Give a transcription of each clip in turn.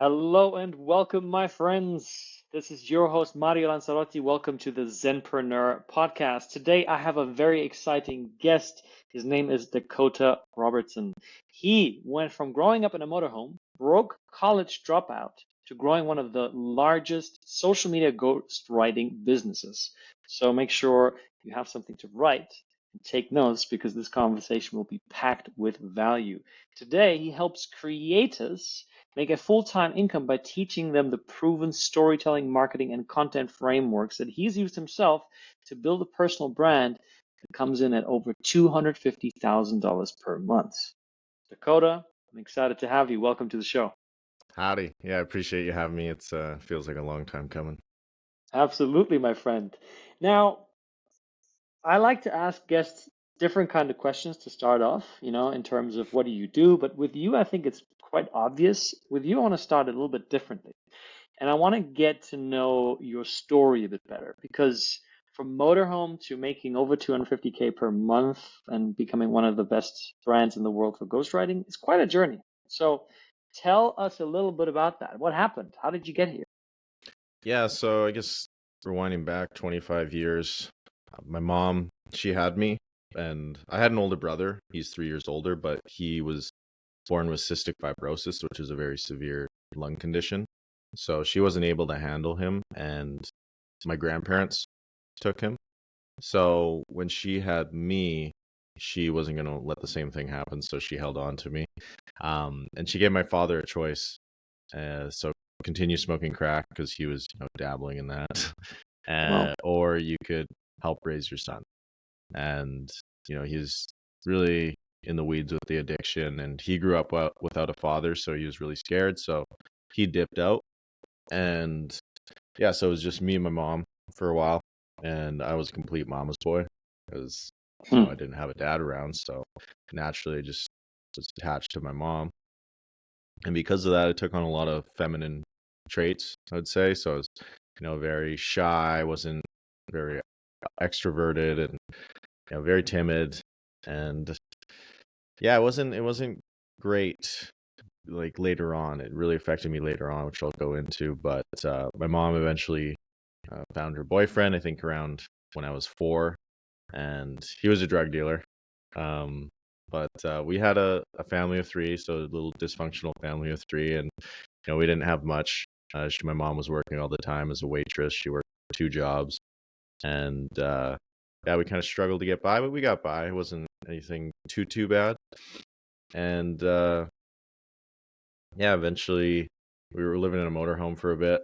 Hello and welcome, my friends. This is your host, Mario Lanzarotti. Welcome to the Zenpreneur podcast. Today, I have a very exciting guest. His name is Dakota Robertson. He went from growing up in a motorhome, broke college dropout, to growing one of the largest social media ghostwriting businesses. So make sure you have something to write and take notes because this conversation will be packed with value. Today, he helps creators make a full-time income by teaching them the proven storytelling, marketing, and content frameworks that he's used himself to build a personal brand that comes in at over $250,000 per month. Dakota, I'm excited to have you. Welcome to the show. Howdy. Yeah, I appreciate you having me. It's feels like a long time coming. Absolutely, my friend. Now, I like to ask guests different kind of questions to start off, in terms of what do you do, but with you, I think it's quite obvious. With you, I want to start a little bit differently. And I want to get to know your story a bit better because from motorhome to making over 250K per month and becoming one of the best brands in the world for ghostwriting is quite a journey. So tell us a little bit about that. What happened? How did you get here? Yeah, so I guess rewinding back 25 years, my mom, she had me, and I had an older brother. He's 3 years older, but he was born with cystic fibrosis, which is a very severe lung condition. So she wasn't able to handle him, and my grandparents took him. So when she had me, she wasn't going to let the same thing happen, so she held on to me. And she gave my father a choice. So continue smoking crack because he was, dabbling in that, Well, or you could help raise your son. And he's really in the weeds with the addiction, and he grew up without a father, so he was really scared. So he dipped out, and yeah, so it was just me and my mom for a while, and I was a complete mama's boy because I hmm, didn't have a dad around, so naturally I just was attached to my mom. And because of that, I took on a lot of feminine traits, I would say. So I was, very shy, wasn't very extroverted, and very timid. And yeah, it wasn't great. Like later on, it really affected me later on, which I'll go into. But my mom eventually found her boyfriend, I think around when I was 4, and he was a drug dealer. Um, but we had a family of 3, so a little dysfunctional family of 3, and we didn't have much. My mom was working all the time as a waitress. She worked 2 jobs, and yeah, we kind of struggled to get by, but we got by. It wasn't anything too bad, and yeah, eventually we were living in a motorhome for a bit.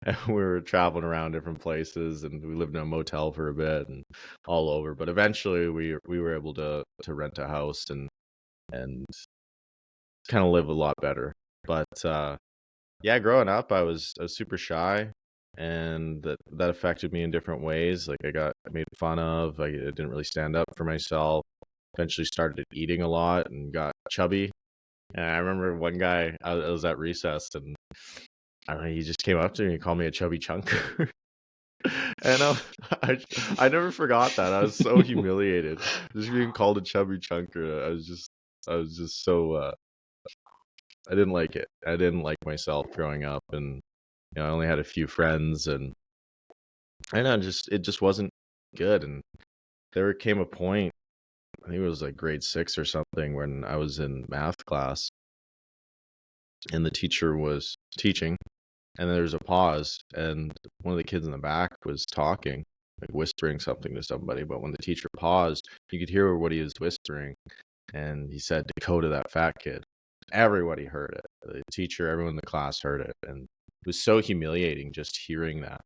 And we were traveling around different places, and we lived in a motel for a bit and all over. But eventually we were able to rent a house and kind of live a lot better. But yeah, growing up I was super shy, and that affected me in different ways. Like I got made fun of. I didn't really stand up for myself. Eventually started eating a lot and got chubby. And I remember one guy, I was at recess, and I don't know, he just came up to me and called me a chubby chunker. And I I never forgot that. I was so humiliated just being called a chubby chunker. I was just so I didn't like it. I didn't like myself growing up, and I only had a few friends, and I know just it just wasn't good. And there came a point, I think it was like grade 6 or something, when I was in math class and the teacher was teaching, and there was a pause, and one of the kids in the back was talking, like whispering something to somebody. But when the teacher paused, you could hear what he was whispering, and he said, "Dakota, that fat kid." Everybody heard it. The teacher, everyone in the class heard it, and it was so humiliating just hearing that.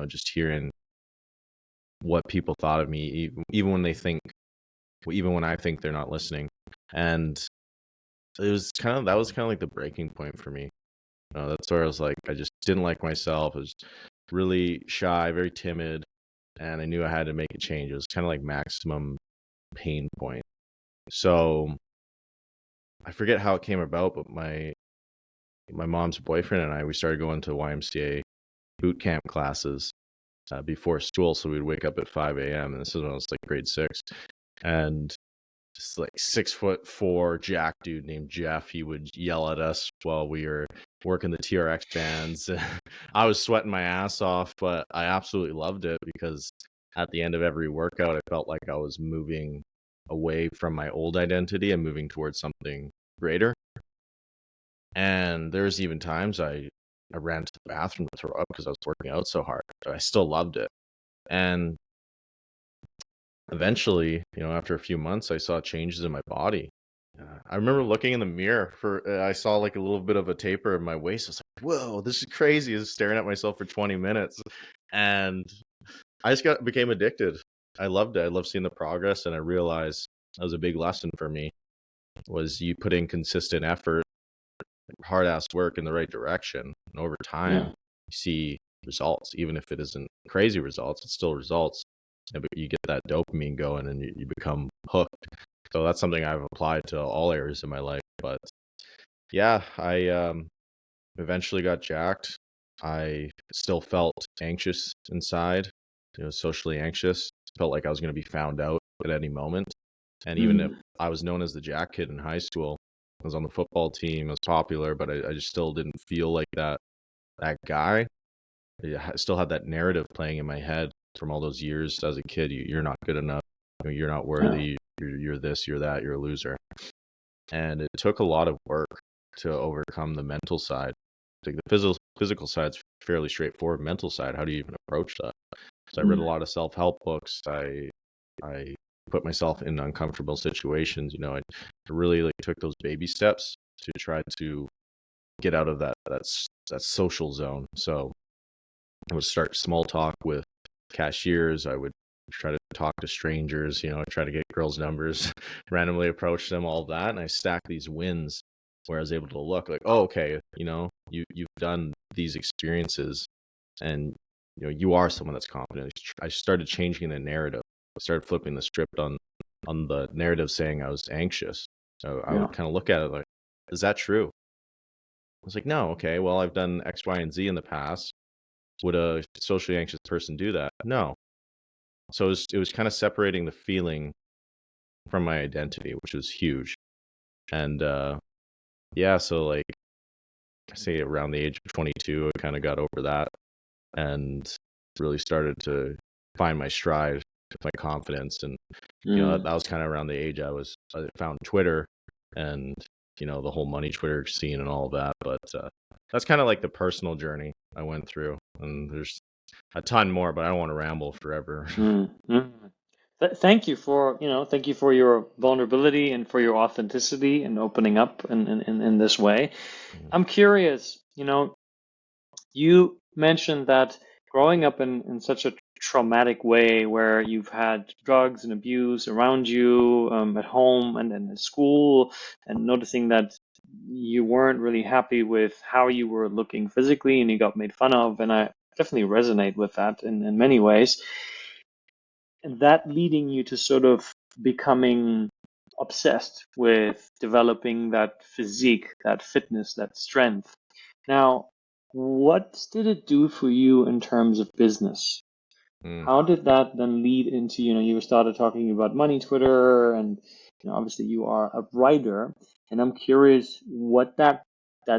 Just hearing what people thought of me, even when they think, even when I think they're not listening. And that was kind of like the breaking point for me. That's where I was like, I just didn't like myself. I was really shy, very timid, and I knew I had to make a change. It was kind of like maximum pain point. So I forget how it came about, but my mom's boyfriend and I, we started going to YMCA boot camp classes before school. So we'd wake up at 5 a.m. and this is when I was like grade 6, and just like 6'4" jack dude named Jeff. He would yell at us while we were working the TRX bands. I was sweating my ass off, but I absolutely loved it because at the end of every workout, I felt like I was moving away from my old identity and moving towards something greater. And there's even times I ran to the bathroom to throw up because I was working out so hard. But I still loved it. And eventually, after a few months, I saw changes in my body. I remember looking in the mirror I saw like a little bit of a taper in my waist. I was like, whoa, this is crazy. I was staring at myself for 20 minutes. And I just became addicted. I loved it. I loved seeing the progress. And I realized that was a big lesson for me, was you put in consistent effort, hard ass work in the right direction. And over time, Yeah. you see results. Even if it isn't crazy results, it's still results. But you get that dopamine going and you become hooked. So that's something I've applied to all areas of my life. But yeah, I eventually got jacked. I still felt anxious inside, socially anxious. Felt like I was going to be found out at any moment. And even if Mm. I was known as the jack kid in high school, I was on the football team, I was popular, but I just still didn't feel like that guy. I still had that narrative playing in my head from all those years as a kid. You're not good enough. You're not Yeah. worthy. You're this, you're that, you're a loser. And it took a lot of work to overcome the mental side. Like the physical side's fairly straightforward. Mental side, how do you even approach that? So I read a Mm. lot of self-help books. I put myself in uncomfortable situations. I really like took those baby steps to try to get out of that social zone. So I would start small talk with cashiers. I would try to talk to strangers, try to get girls' numbers, randomly approach them, all that. And I stack these wins where I was able to look like, oh, okay, you've done these experiences and you are someone that's confident. I started changing the narrative. I started flipping the script on the narrative saying I was anxious. So I Yeah. would kind of look at it like, is that true? I was like, no, okay, well, I've done X, Y, and Z in the past. Would a socially anxious person do that? No. So it was kind of separating the feeling from my identity, which was huge. And yeah, so like I say around the age of 22, I kind of got over that and really started to find my stride, my confidence. And Mm. that was kind of around the age I found Twitter and the whole money Twitter scene and all of that. But that's kind of like the personal journey I went through, and there's a ton more, but I don't want to ramble forever. Mm. Mm. Thank you for your vulnerability and for your authenticity and opening up in this way. I'm curious, you mentioned that growing up in such a traumatic way where you've had drugs and abuse around you, at home and at school, and noticing that you weren't really happy with how you were looking physically and you got made fun of. And I definitely resonate with that in many ways. And that leading you to sort of becoming obsessed with developing that physique, that fitness, that strength. Now, what did it do for you in terms of business? Mm. How did that then lead into, you started talking about money Twitter and, obviously you are a writer, and I'm curious what that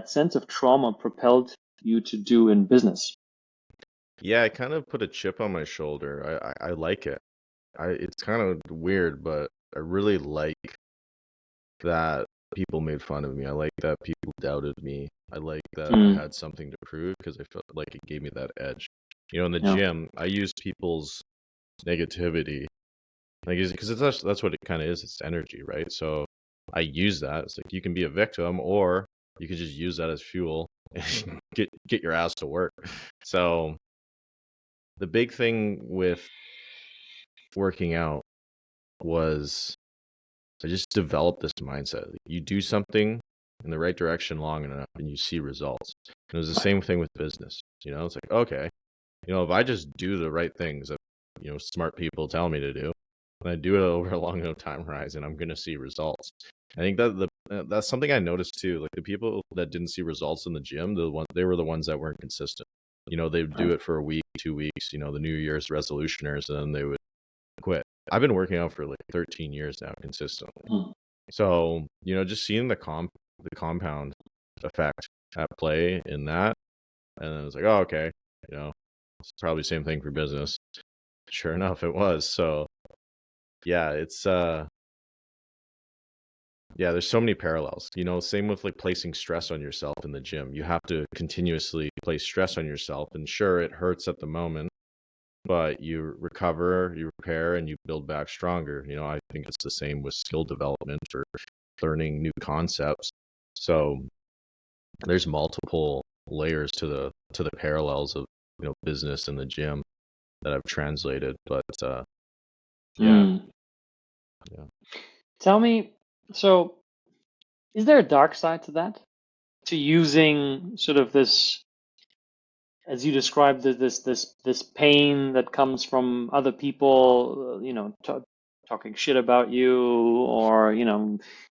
sense of trauma propelled you to do in business. Yeah, I kind of put a chip on my shoulder. I like it. It's kind of weird, but I really like that people made fun of me. I like that people doubted me. I like that I Mm, had something to prove because I felt like it gave me that edge. In the yeah, gym, I use people's negativity, like, because that's what it kind of is. It's energy, right? So I use that. It's like you can be a victim, or you could just use that as fuel and get your ass to work. So the big thing with working out was I just developed this mindset. You do something in the right direction long enough and you see results. And it was the right. same thing with business. It's like, okay, if I just do the right things that, smart people tell me to do, and I do it over a long enough time horizon, I'm going to see results. I think that's something I noticed too. Like the people that didn't see results in the gym, they were the ones that weren't consistent. They would do Right. it for a week, 2 weeks, the New Year's resolutioners, and then they would quit. I've been working out for like 13 years now consistently. Mm. So, just seeing the compound effect at play in that, and then it's like, oh, okay, it's probably the same thing for business. Sure enough, it was. So, yeah, it's yeah, there's so many parallels. Same with like placing stress on yourself in the gym. You have to continuously place stress on yourself, and sure, it hurts at the moment, but you recover, you repair, and you build back stronger. I think it's the same with skill development or learning new concepts. So there's multiple layers to the parallels of business and the gym that I've translated. But yeah, Mm. yeah, Tell me, so is there a dark side to that? To using sort of this, as you described, this pain that comes from other people, talking shit about you, or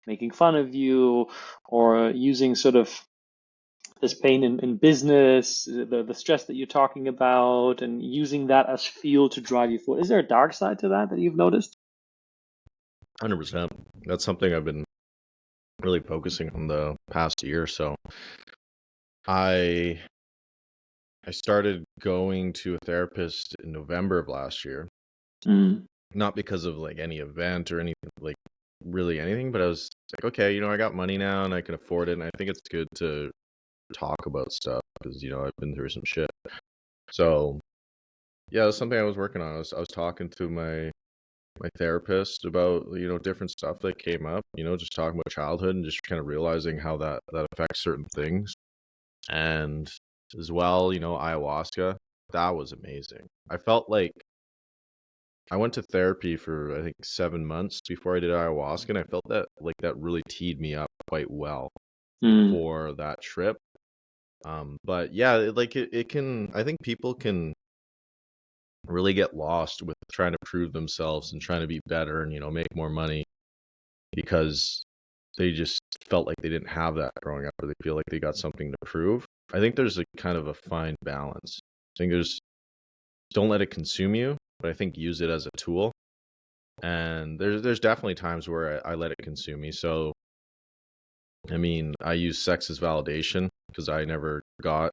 making fun of you, or using sort of this pain in business, the stress that you're talking about, and using that as fuel to drive you forward. Is there a dark side to that you've noticed? 100%. That's something I've been really focusing on the past year. So I I started going to a therapist in November of last year, Mm. not because of like any event or anything like really anything, but I was like, okay, I got money now and I can afford it, and I think it's good to talk about stuff because I've been through some shit. So yeah, that's something I was working on. I was talking to my therapist about different stuff that came up. Just talking about childhood and just kind of realizing how that affects certain things. And as well, ayahuasca, that was amazing. I felt like I went to therapy for I think 7 months before I did ayahuasca, and I felt that like that really teed me up quite well Mm. for that trip. But yeah, it can, I think people can really get lost with trying to prove themselves and trying to be better and make more money because they just felt like they didn't have that growing up, or they feel like they got something to prove. I think there's a kind of a fine balance. I think there's, don't let it consume you, but I think use it as a tool. And there's definitely times where I let it consume me. So I mean, I use sex as validation because I never got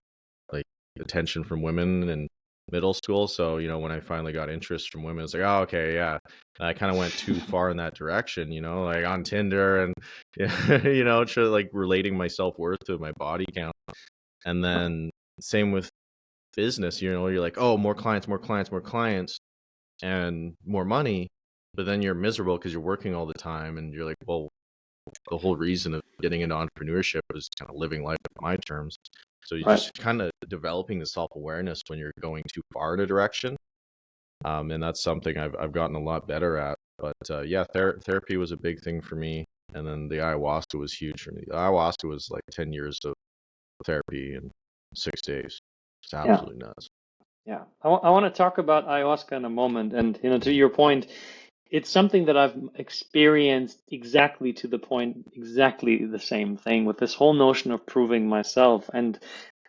like attention from women in middle school. So, when I finally got interest from women, it's like, oh, okay, yeah. I kind of went too far in that direction, like on Tinder and, like relating my self worth to my body count. And then same with business, you're like, oh, more clients, more clients, more clients, and more money. But then you're miserable because you're working all the time. And you're like, well, the whole reason of getting into entrepreneurship is kind of living life on my terms. So you're Right. just kind of developing the self-awareness when you're going too far in a direction. And that's something I've gotten a lot better at. But yeah, therapy was a big thing for me. And then the ayahuasca was huge for me. The ayahuasca was like 10 years of therapy in 6 days. It's Yeah. absolutely nuts. Yeah. I want to talk about ayahuasca in a moment. And, to your point, it's something that I've experienced exactly to the point, exactly the same thing with this whole notion of proving myself. And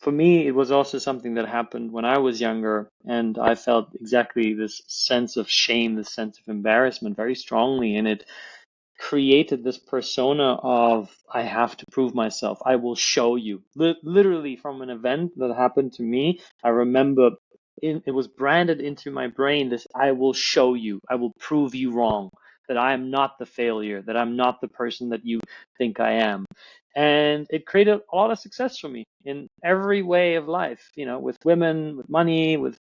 for me, it was also something that happened when I was younger, and I felt exactly this sense of shame, this sense of embarrassment very strongly, and it created this persona of I have to prove myself. I will show you. Literally from an event that happened to me, I remember it was branded into my brain this I will show you. I will prove you wrong. That I am not the failure, that I'm not the person that you think I am. And it created a lot of success for me in every way of life, with women, with money, with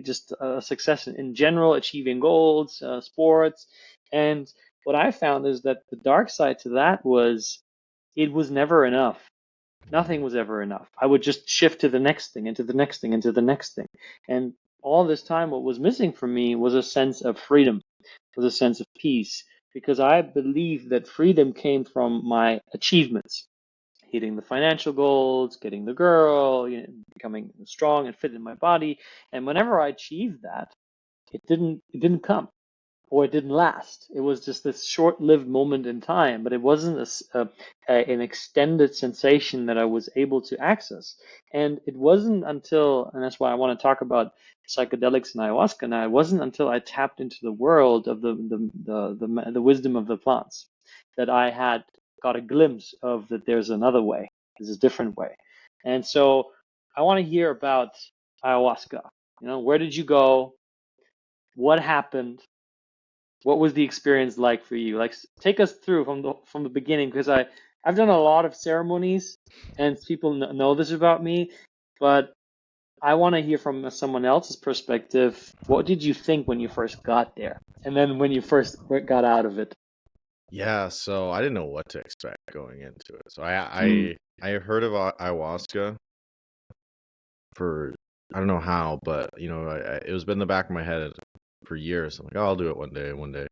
just success in general, achieving goals, sports. And what I found is that the dark side to that was it was never enough. Nothing was ever enough. I would just shift to the next thing, into the next thing, into the next thing. And all this time, what was missing for me was a sense of freedom, was a sense of peace, because I believe that freedom came from my achievements, hitting the financial goals, getting the girl, becoming strong and fit in my body. And whenever I achieved that, it didn't come. or it didn't last. It was just this short-lived moment in time, but it wasn't an extended sensation that I was able to access. And it wasn't until, and that's why I want to talk about psychedelics and ayahuasca now, it wasn't until I tapped into the world of the wisdom of the plants that I had got a glimpse of that there's another way, there's a different way. And so I want to hear about ayahuasca. Where did you go? What happened? What was the experience like for you? Like, take us through from the beginning, because I've done a lot of ceremonies, and people know this about me, but I want to hear from someone else's perspective. What did you think when you first got there, and then when you first got out of it? Yeah, so I didn't know what to expect going into it. So Mm, I heard of ayahuasca for, I don't know how, but it was been in the back of my head for years. I'm like, oh, I'll do it one day, one day.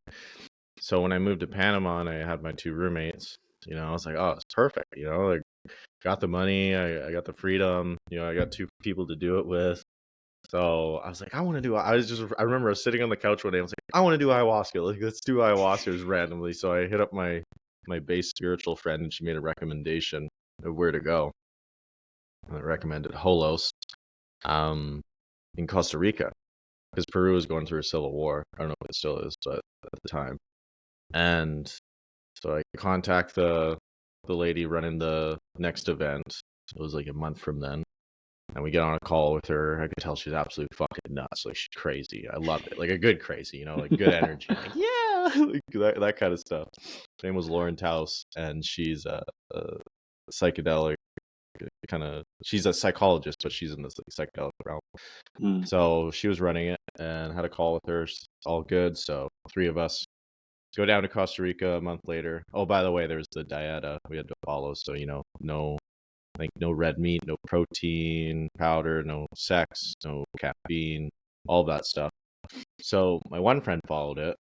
So when I moved to Panama and I had my two roommates, I was like, oh, it's perfect. Like, got the money, I got the freedom, I got two people to do it with. So I was like, I want to do. I remember I was sitting on the couch one day. I was like, I want to do ayahuasca. Like, let's do ayahuasca randomly. So I hit up my base spiritual friend, and she made a recommendation of where to go. And I recommended Holos, um, in Costa Rica, because Peru was going through a civil war. I don't know if it still is, but at the time. And so I contact the lady running the next event. It was like a month from then. And we get on a call with her. I could tell she's absolutely fucking nuts. Like, she's crazy. I loved it. Like a good crazy, like good energy. Like, yeah, like that kind of stuff. Her name was Lauren Taus, and she's a psychedelic kind of. She's a psychologist, but she's in this psychedelic realm. mm, So she was running it, and had a call with her. It's all good. So three of us go down to Costa Rica a month later. Oh, by the way, there's the dieta we had to follow. So no, like, no red meat, no protein powder, no sex, no caffeine, all that stuff. So my one friend followed it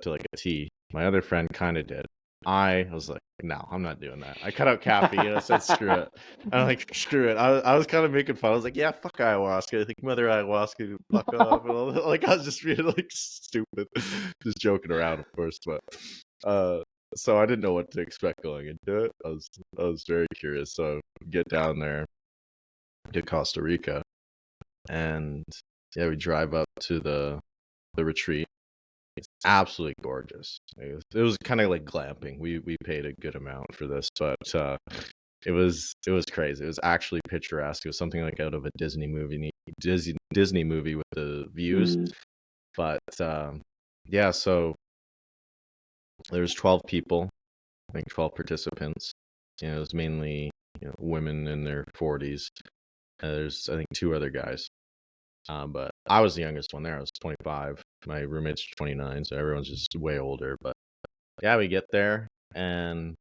to like a T. My other friend kind of did. I was like, no, I'm not doing that. I cut out caffeine. I said, screw it. I'm like, screw it. I was kind of making fun. I was like, yeah, fuck ayahuasca. I think Mother Ayahuasca, fuck off. And all that. Like, I was just really like stupid, just joking around, of course. But so I didn't know what to expect going into it. I was very curious. So get down there to Costa Rica, and yeah, we drive up to the retreat. It's absolutely gorgeous. It was kind of like glamping. We paid a good amount for this, but it was crazy. It was actually picturesque. It was something like out of a Disney movie with the views. mm, But yeah, so there's 12 people, I think 12 participants. It was mainly women in their 40s. There's, I think, two other guys. But I was the youngest one there. I was 25. My roommate's 29, so everyone's just way older. But yeah, we get there, and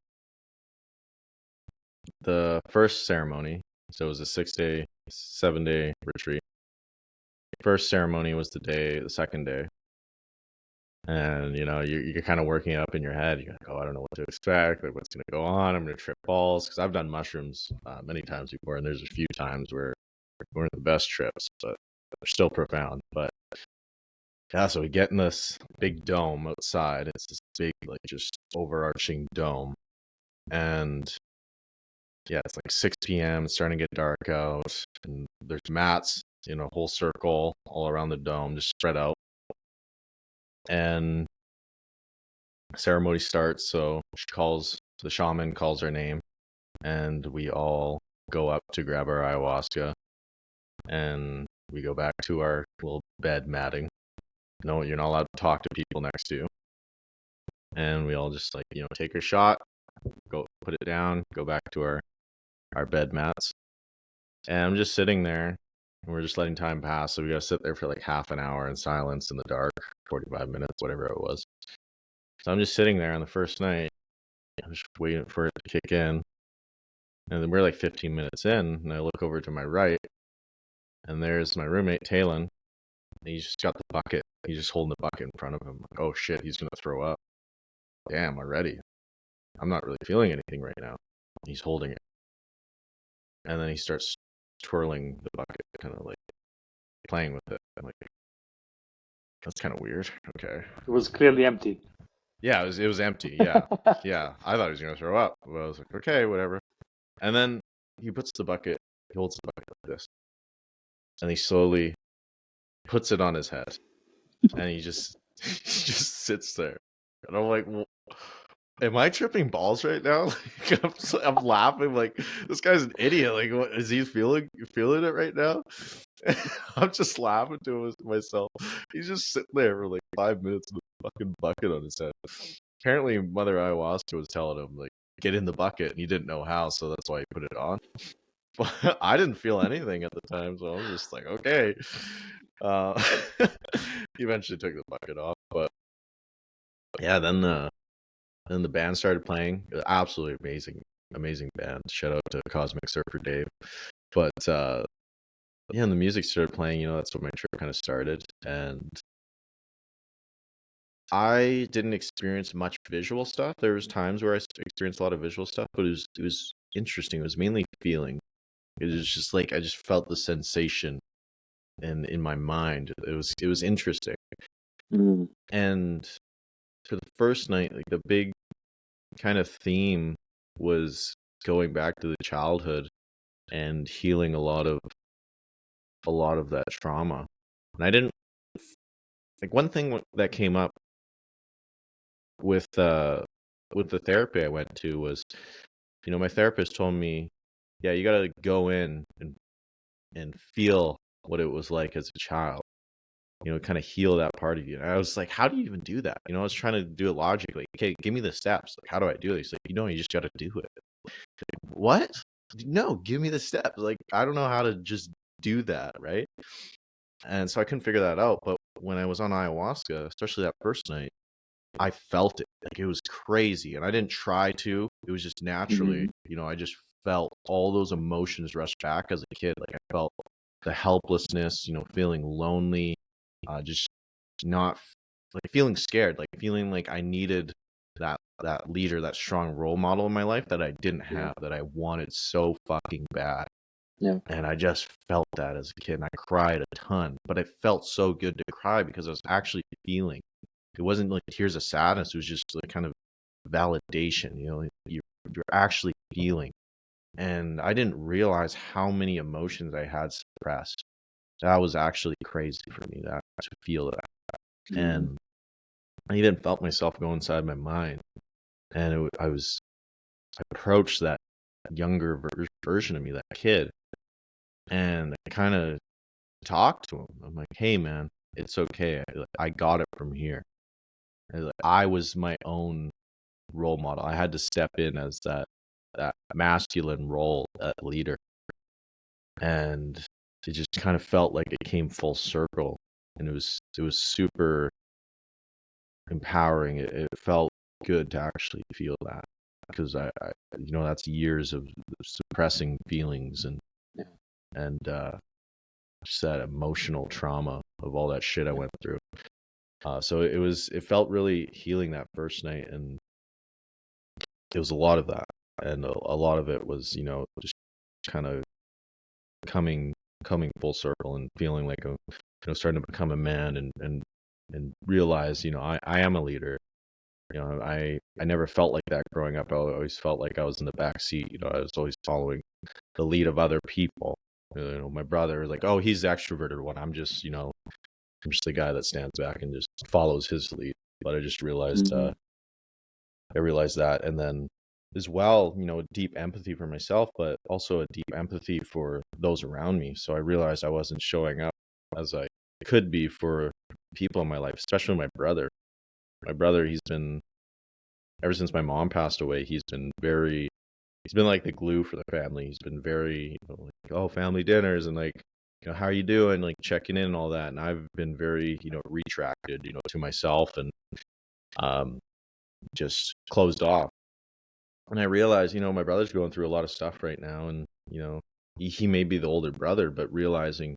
the first ceremony, so it was a 6-day, 7-day retreat. First ceremony was the second day. And you're kind of working it up in your head. You're like, oh, I don't know what to expect. Like, what's gonna go on? I'm gonna trip balls, because I've done mushrooms many times before, and there's a few times where we weren't the best trips, but they're still profound. But yeah, so we get in this big dome outside. It's this big, like, just overarching dome, and yeah, it's like 6 p.m. It's starting to get dark out, and there's mats in a whole circle all around the dome, just spread out. And ceremony starts. So the shaman calls our name, and we all go up to grab our ayahuasca, and we go back to our little bed matting. No, you're not allowed to talk to people next to you. And we all just, like, take a shot, go put it down, go back to our bed mats. And I'm just sitting there, and we're just letting time pass. So we got to sit there for like half an hour in silence in the dark, 45 minutes, whatever it was. So I'm just sitting there on the first night, I'm just waiting for it to kick in. And then we're like 15 minutes in, and I look over to my right, and there's my roommate, Talon. And he's just got the bucket. He's just holding the bucket in front of him. Like, oh shit, he's going to throw up. Damn, already. I'm not really feeling anything right now. He's holding it. And then he starts twirling the bucket, kind of like playing with it. I'm like, That's kind of weird. Okay. It was clearly empty. Yeah, it was empty. Yeah. Yeah. I thought he was gonna throw up. But I was like, okay, whatever. And then he holds the bucket like this, and he slowly puts it on his head, and he just he just sits there. And I'm like, am I tripping balls right now? Like, I'm laughing like this guy's an idiot. Like, what is he feeling it right now? I'm just laughing to myself. He's just sitting there for like 5 minutes with a fucking bucket on his head. Apparently, Mother Ayahuasca was telling him like get in the bucket, and he didn't know how, so that's why he put it on. But I didn't feel anything at the time, so I was just like, okay. Uh, he eventually took the bucket off, but yeah, then the band started playing. Absolutely amazing band. Shout out to Cosmic Surfer Dave. But yeah, and the music started playing. That's when my trip kind of started, and I didn't experience much visual stuff. There was times where I experienced a lot of visual stuff, but it was interesting. It was mainly feeling. It was just like I just felt the sensation in my mind. It was interesting. Mm. And for the first night, like the big kind of theme was going back to the childhood and healing a lot of that trauma. And I didn't like one thing that came up with the therapy I went to was, my therapist told me, yeah, you got to go in and feel what it was like as a child. Kind of heal that part of you. And I was like, how do you even do that? I was trying to do it logically. Okay, give me the steps. Like, how do I do this? Like, you just got to do it. Like, what? No, give me the steps. Like, I don't know how to just do that, right? And so I couldn't figure that out. But when I was on ayahuasca, especially that first night, I felt it. Like, it was crazy. And I didn't try to. It was just naturally, I just felt all those emotions rush back as a kid. Like, I felt the helplessness, feeling lonely, just not like feeling scared, like feeling like I needed that leader, that strong role model in my life that I didn't have, that I wanted so fucking bad. Yeah. And I just felt that as a kid, and I cried a ton, but it felt so good to cry because I was actually feeling. It wasn't like tears of sadness. It was just like kind of validation, you're actually feeling. And I didn't realize how many emotions I had suppressed. That was actually crazy for me to feel that. And I even felt myself go inside my mind, and I approached that younger version of me, that kid, and I kind of talked to him. I'm like, "Hey, man, it's okay. I got it from here. I was my own role model. I had to step in as that masculine role, that leader, and it just kind of felt like it came full circle, and it was super empowering. It felt good to actually feel that because I that's years of suppressing feelings and just that emotional trauma of all that shit I went through. So it felt really healing that first night, and it was a lot of that, and a lot of it was just kind of coming full circle and feeling like starting to become a man and realize I am a leader. I never felt like that growing up. I always felt like I was in the back seat. I was always following the lead of other people. My brother was like, oh, he's the extroverted one. I'm just the guy that stands back and just follows his lead. But I just realized, I realized that, and then as well, deep empathy for myself, but also a deep empathy for those around me. So I realized I wasn't showing up as I could be for people in my life, especially my brother. My brother, he's been ever since my mom passed away, he's been like the glue for the family. He's been very, like, oh, family dinners and like, how are you doing? Like checking in and all that. And I've been very, retracted, to myself and just closed off. And I realized, my brother's going through a lot of stuff right now. And, he may be the older brother, but realizing,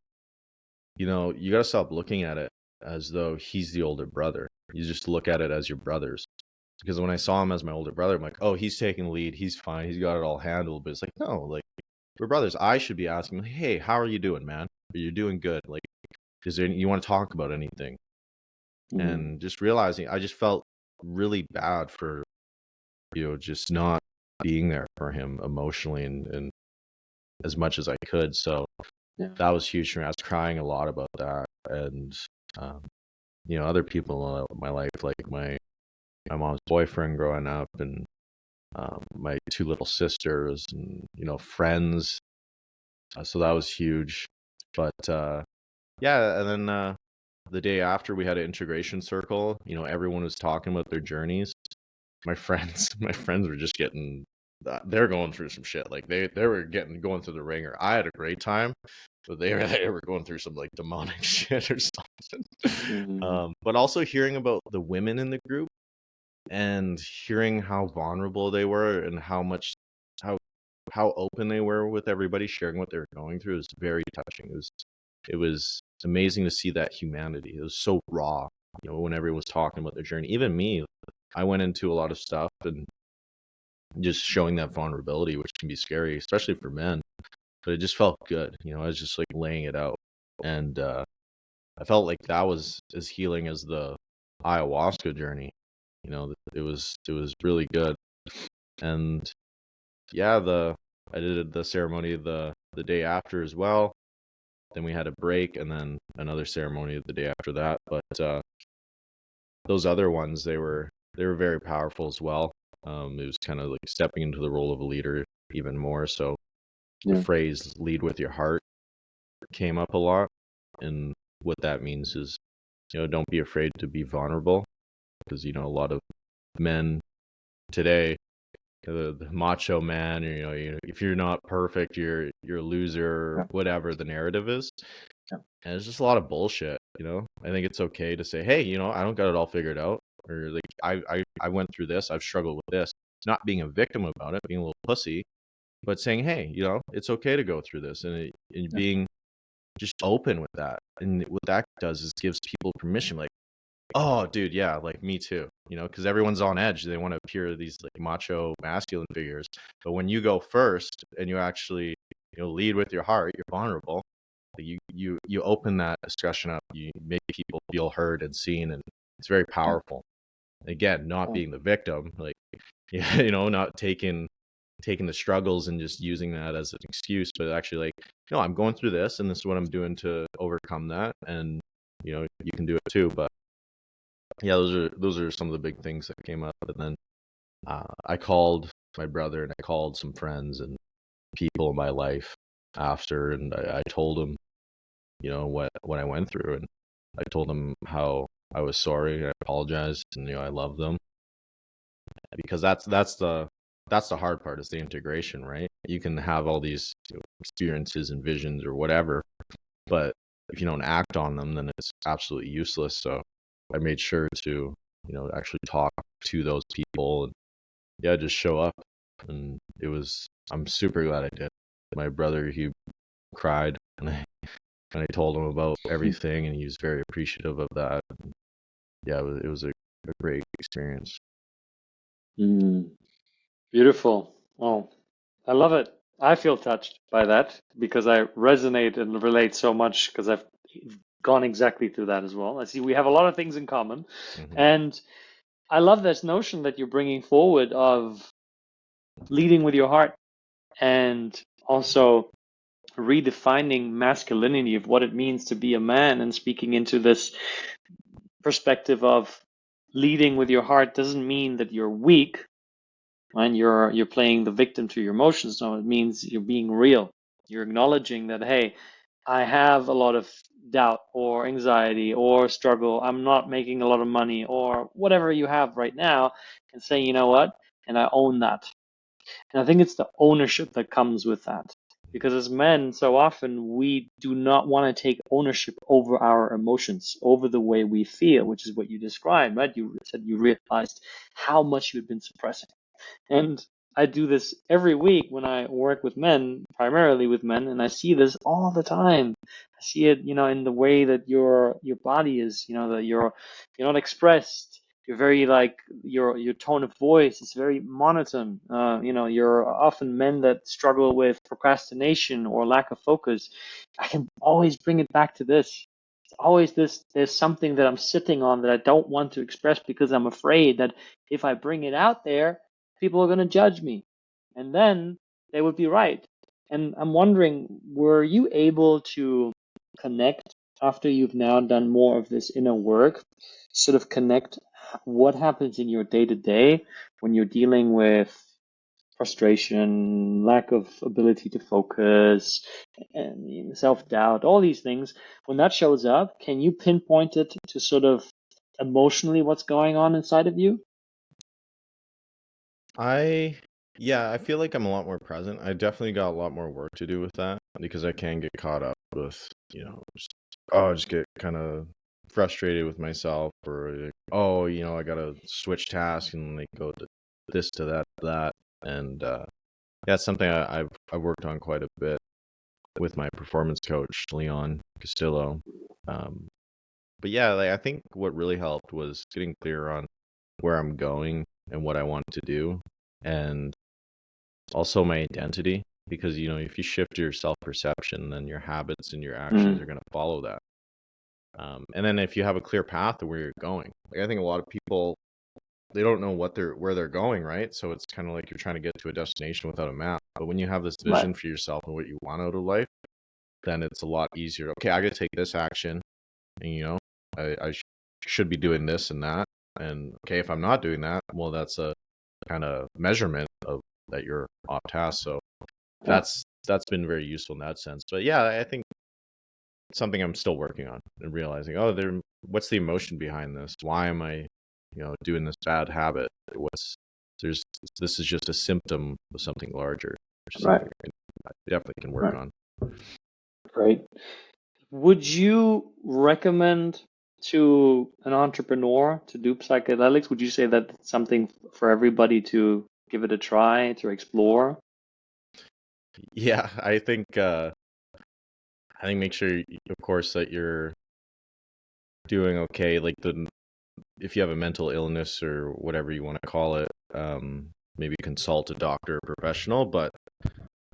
you got to stop looking at it as though he's the older brother. You just look at it as your brothers. Because when I saw him as my older brother, I'm like, oh, he's taking the lead. He's fine. He's got it all handled. But it's like, no, like, we're brothers. I should be asking, hey, how are you doing, man? Are you doing good? Like, is there you want to talk about anything? Mm-hmm. and just realizing I just felt really bad for, just not being there for him emotionally and as much as I could. So Yeah. that was huge for me. I was crying a lot about that. And, um, other people in my life, like my mom's boyfriend growing up, and my two little sisters, and friends. So that was huge. But yeah, and then the day after we had an integration circle, everyone was talking about their journeys. My friends, my friends were just getting. They're going through some shit. Like they were going through the ringer. I had a great time, but they were going through some like demonic shit or something. Mm-hmm. But also hearing about the women in the group and hearing how vulnerable they were and how how open they were with everybody sharing what they were going through is very touching. It was amazing to see that humanity. It was so raw, when everyone was talking about their journey. Even me, I went into a lot of stuff and just showing that vulnerability, which can be scary, especially for men. But it just felt good. I was just like laying it out. And I felt like that was as healing as the ayahuasca journey. It was really good. And yeah, I did the ceremony the day after as well. Then we had a break and then another ceremony the day after that. But those other ones, they were very powerful as well. It was kind of like stepping into the role of a leader even more. So the Yeah. phrase "lead with your heart" came up a lot, and what that means is, don't be afraid to be vulnerable, because a lot of men today, the macho man, if you're not perfect, you're a loser, Yeah. whatever the narrative is. Yeah. And it's just a lot of bullshit. I think it's okay to say, hey, I don't got it all figured out, or like I went through this, I've struggled with this. Not being a victim about it, being a little pussy, but saying, hey, it's okay to go through this, and Yeah. being just open with that. And what that does is gives people permission, like, oh, dude, yeah, like me too. Because everyone's on edge. They want to appear these like macho masculine figures. But when you go first and you actually, lead with your heart, you're vulnerable. You open that discussion up. You make people feel heard and seen, and it's very Yeah. powerful. Again, not Oh. being the victim, like not taking the struggles and just using that as an excuse, but actually like, no, I'm going through this, and this is what I'm doing to overcome that, and you can do it too. But yeah, those are some of the big things that came up. And then I called my brother and I called some friends and people in my life after, and I told them, what I went through, and I told them how I was sorry, I apologized, and I love them, because that's the hard part, is the integration, right? You can have all these experiences and visions or whatever, but if you don't act on them, then it's absolutely useless. So I made sure to, actually talk to those people, and yeah, just show up. And I'm super glad I did. My brother, he cried, and I told him about everything, and he was very appreciative of that. Yeah, it was a great experience. Mm. Beautiful. Oh, I love it. I feel touched by that because I resonate and relate so much because I've gone exactly through that as well. I see we have a lot of things in common. Hmm. And I love this notion that you're bringing forward of leading with your heart and also redefining masculinity of what it means to be a man and speaking into this perspective of leading with your heart doesn't mean that you're weak and you're playing the victim to your emotions. No, it means you're being real. You're acknowledging that, hey, I have a lot of doubt or anxiety or struggle. I'm not making a lot of money or whatever you have right now, and say, you know what? And I own that. And I think it's the ownership that comes with that. Because as men, so often we do not want to take ownership over our emotions, over the way we feel, which is what you described, right? You said you realized how much you had been suppressing. And I do this every week when I work with men, primarily with men, and I see this all the time. I see it, in the way that your body is, that you're not expressed. You're very like your tone of voice is very monotone. You're often men that struggle with procrastination or lack of focus. I can always bring it back to this. always there's something that I'm sitting on that I don't want to express because I'm afraid that if I bring it out there, people are going to judge me. And then they would be right. And I'm wondering, were you able to connect after you've now done more of this inner work, sort of connect what happens in your day to day when you're dealing with frustration, lack of ability to focus, and self-doubt, all these things, when that shows up, can you pinpoint it to sort of emotionally what's going on inside of you? Yeah, I feel like I'm a lot more present. I definitely got a lot more work to do with that because I can get caught up with, just get kind of frustrated with myself or like, I gotta switch tasks and like go to this to that. And yeah, it's something I've worked on quite a bit with my performance coach, Leon Castillo. Um, but yeah, like I think what really helped was getting clear on where I'm going and what I want to do. And also my identity, because if you shift your self-perception, then your habits and your actions are Mm, going to follow that. And then if you have a clear path to where you're going, like I think a lot of people, they don't know where they're going, right? So it's kind of like you're trying to get to a destination without a map. But when you have this right, vision for yourself and what you want out of life, then it's a lot easier. Okay, I got to take this action, and I should be doing this and that. And okay, if I'm not doing that, well, that's a kind of measurement of that you're off task. So yeah, that's been very useful in that sense. But yeah, I think something I'm still working on and realizing, what's the emotion behind this? Why am I, doing this bad habit? There's this is just a symptom of something larger, which is right, something I definitely can work right, on. great. Would you recommend to an entrepreneur to do psychedelics? Would you say that it's something for everybody to give it a try, to explore? Yeah, I think make sure, of course, that you're doing okay. Like if you have a mental illness or whatever you want to call it, maybe consult a doctor or professional. But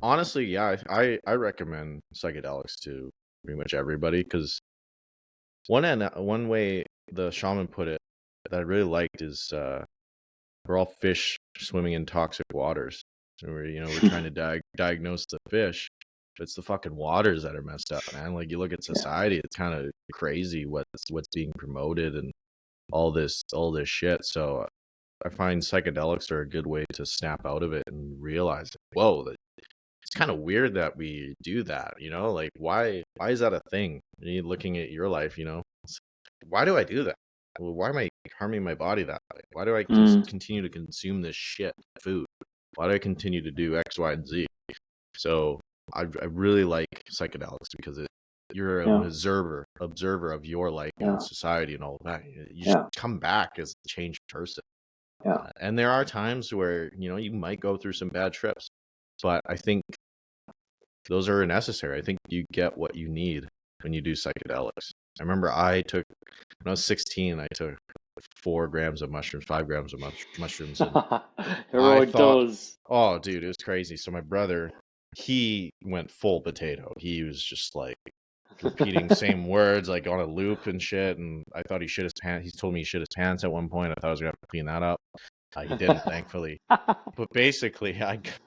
honestly, yeah, I recommend psychedelics to pretty much everybody because one way the shaman put it that I really liked is we're all fish swimming in toxic waters. So we're trying to diagnose the fish, but it's the fucking waters that are messed up, man. Like you look at Yeah, society, it's kind of crazy what's being promoted and all this shit. So I find psychedelics are a good way to snap out of it and realize, whoa, it's kind of weird that we do that. Like why is that a thing? And you looking at your life, why do I do that? Well, why am I harming my body that way? Why do I mm, continue to consume this shit food? Why do I continue to do X, Y, and Z? So I really like psychedelics because you're an yeah, observer of your life and yeah, society and all of that. You just yeah, come back as a changed person. yeah, And there are times where you might go through some bad trips, but I think those are necessary. I think you get what you need when you do psychedelics. I remember when I was 16, I took 4 grams of mushrooms, 5 grams of mushrooms, and I heroic thought, dose. oh, dude, it was crazy. So my brother, he went full potato. He was just like repeating same words like on a loop and shit. And I thought he shit his pants. He told me he shit his pants at one point. I thought I was gonna have to clean that up. He didn't, thankfully. But basically,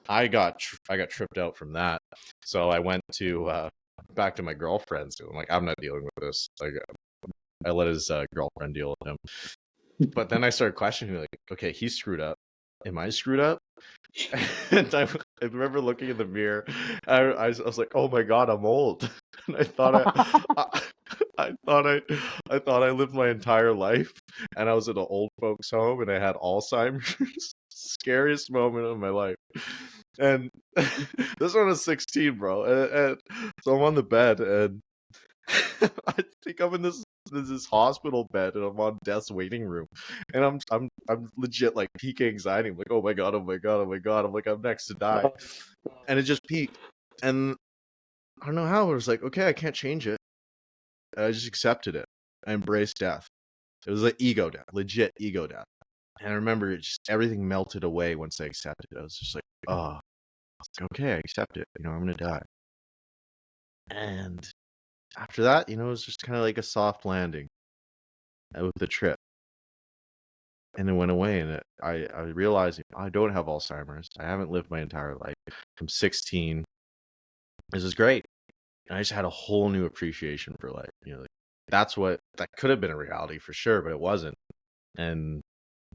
I got tripped out from that. So I went to back to my girlfriend's. I'm like, I'm not dealing with this. Like, I let his girlfriend deal with him. But then I started questioning, like, okay, he's screwed up. Am I screwed up? And I remember looking in the mirror. I was like, oh my god, I'm old. And I thought I lived my entire life, and I was in an old folks' home, and I had Alzheimer's. Scariest moment of my life. And this one was 16, bro. And so I'm on the bed, and I think I'm in this hospital bed, and I'm on death's waiting room, and I'm legit like peak anxiety. I'm like, oh my god, oh my god, oh my god. I'm like, I'm next to die, and it just peaked, and I don't know how. It was like, okay, I can't change it. I just accepted it. I embraced death. It was like ego death, legit ego death. And I remember everything melted away once I accepted it. I was just like, oh, okay, I accept it. I'm gonna die. And after that, it was just kind of like a soft landing with the trip. And it went away, and I realized I don't have Alzheimer's. I haven't lived my entire life. I'm 16. This is great. And I just had a whole new appreciation for life. Like, that could have been a reality for sure, but it wasn't. And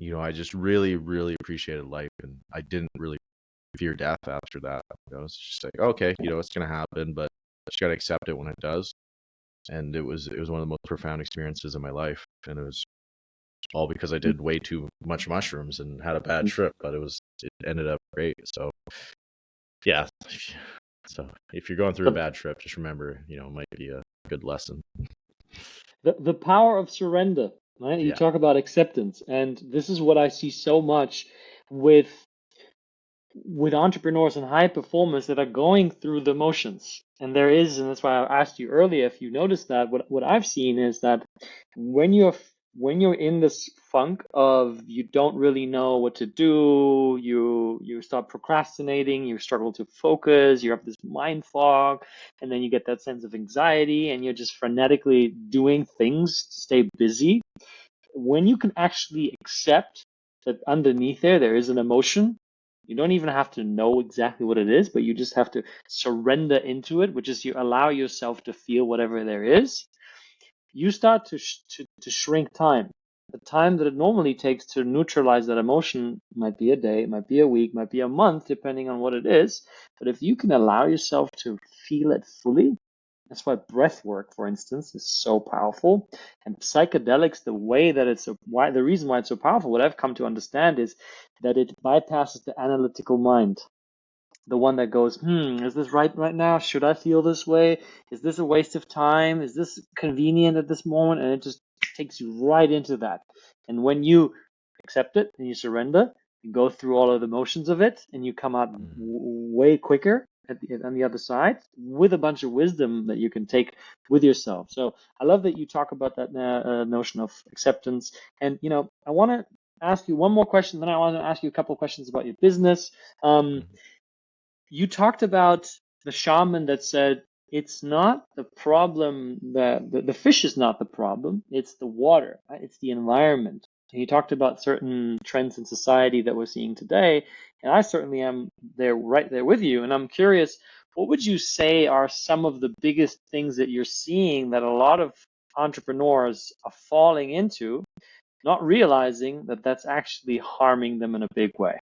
I just really, really appreciated life, and I didn't really fear death after that. It's just like, okay, it's gonna happen, but I just gotta accept it when it does. And it was one of the most profound experiences in my life, and it was all because I did way too much mushrooms and had a bad trip, but it ended up great. So yeah. So if you're going through a The bad trip, just remember, it might be a good lesson. the power of surrender, right? You Yeah. talk about acceptance, and this is what I see so much with entrepreneurs and high performers that are going through the motions. And that's why I asked you earlier if you noticed that. What I've seen is that when you're in this funk of you don't really know what to do, you start procrastinating, you struggle to focus, you have this mind fog, and then you get that sense of anxiety, and you're just frenetically doing things to stay busy. When you can actually accept that underneath there is an emotion, you don't even have to know exactly what it is, but you just have to surrender into it, which is you allow yourself to feel whatever there is. You start to shrink time. The time that it normally takes to neutralize that emotion might be a day, it might be a week, might be a month, depending on what it is. But if you can allow yourself to feel it fully, that's why breath work, for instance, is so powerful. And psychedelics, the reason why it's so powerful, what I've come to understand is that it bypasses the analytical mind, the one that goes, is this right now? Should I feel this way? Is this a waste of time? Is this convenient at this moment? And it just takes you right into that. And when you accept it and you surrender, you go through all of the motions of it, and you come out Mhm. way quicker on the other side with a bunch of wisdom that you can take with yourself. So I love that you talk about that notion of acceptance. And I want to ask you one more question, then I want to ask you a couple of questions about your business. Um, Mhm. you talked about the shaman that said it's not the problem that the fish is not the problem, it's the water, right? It's the environment. And he talked about certain trends in society that we're seeing today, and I certainly am right there with you. And I'm curious, what would you say are some of the biggest things that you're seeing that a lot of entrepreneurs are falling into, not realizing that that's actually harming them in a big way?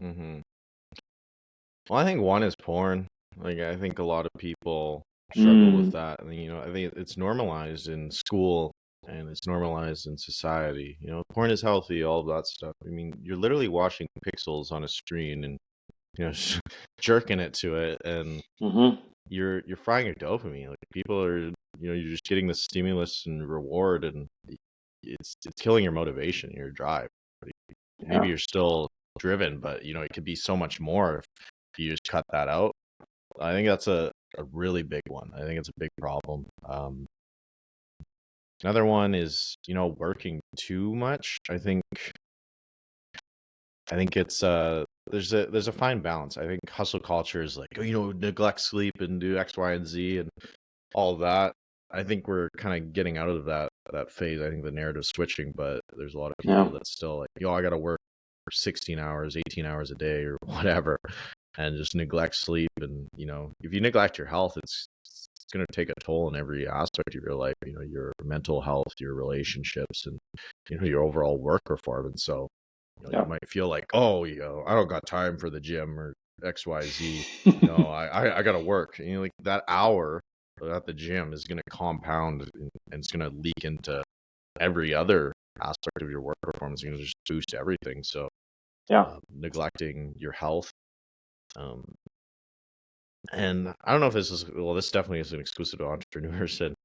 Mhm. Well, I think one is porn. Like, I think a lot of people struggle with Mm, that. And, I think it's normalized in school and it's normalized in society. Porn is healthy, all of that stuff. I mean, you're literally watching pixels on a screen and, jerking it to it, and mm-hmm. you're frying your dopamine. Like, people are, you're just getting the stimulus and reward, and it's killing your motivation, your drive. Like, maybe Yeah. you're still driven, but, it could be so much more if you just cut that out. I think that's a really big one. I think it's a big problem. Another one is, working too much. I think it's there's a fine balance. I think hustle culture is like, neglect sleep and do X, Y, and Z and all of that. I think we're kind of getting out of that phase. I think the narrative's switching, but there's a lot of Yeah. people that still like, I gotta work for 16 hours, 18 hours a day or whatever, and just neglect sleep. And if you neglect your health, it's going to take a toll in every aspect of your life. Your mental health, your relationships, and your overall work performance. So you Yeah. might feel like, oh, I don't got time for the gym or XYZ. No, I gotta work. Like that hour at the gym is going to compound, and it's going to leak into every other aspect of your work performance. It's going to just boost everything. So Yeah. neglecting your health. Um, and I don't know if this definitely isn't exclusive to entrepreneurs and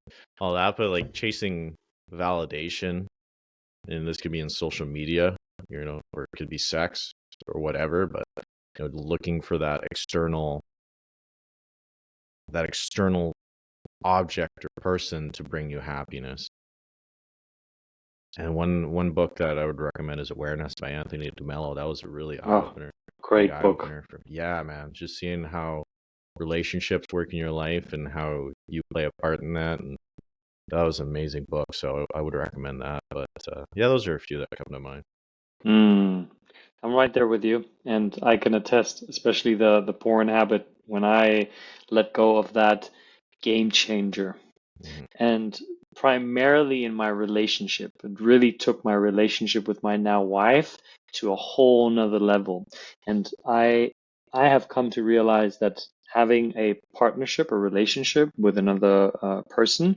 all that, but like chasing validation, and this could be in social media, or it could be sex or whatever, but looking for that external object or person to bring you happiness. And one book that I would recommend is Awareness by Anthony DeMello. That was a really Oh, big great eye book. opener for, yeah, man, just seeing how relationships work in your life and how you play a part in that. And that was an amazing book, so I would recommend that. But yeah, those are a few that come to mind. Mm, I'm right there with you, and I can attest, especially the porn habit, when I let go of that game changer. Mhm. And primarily in my relationship, it really took my relationship with my now wife to a whole nother level. And I have come to realize that having a partnership or relationship with another person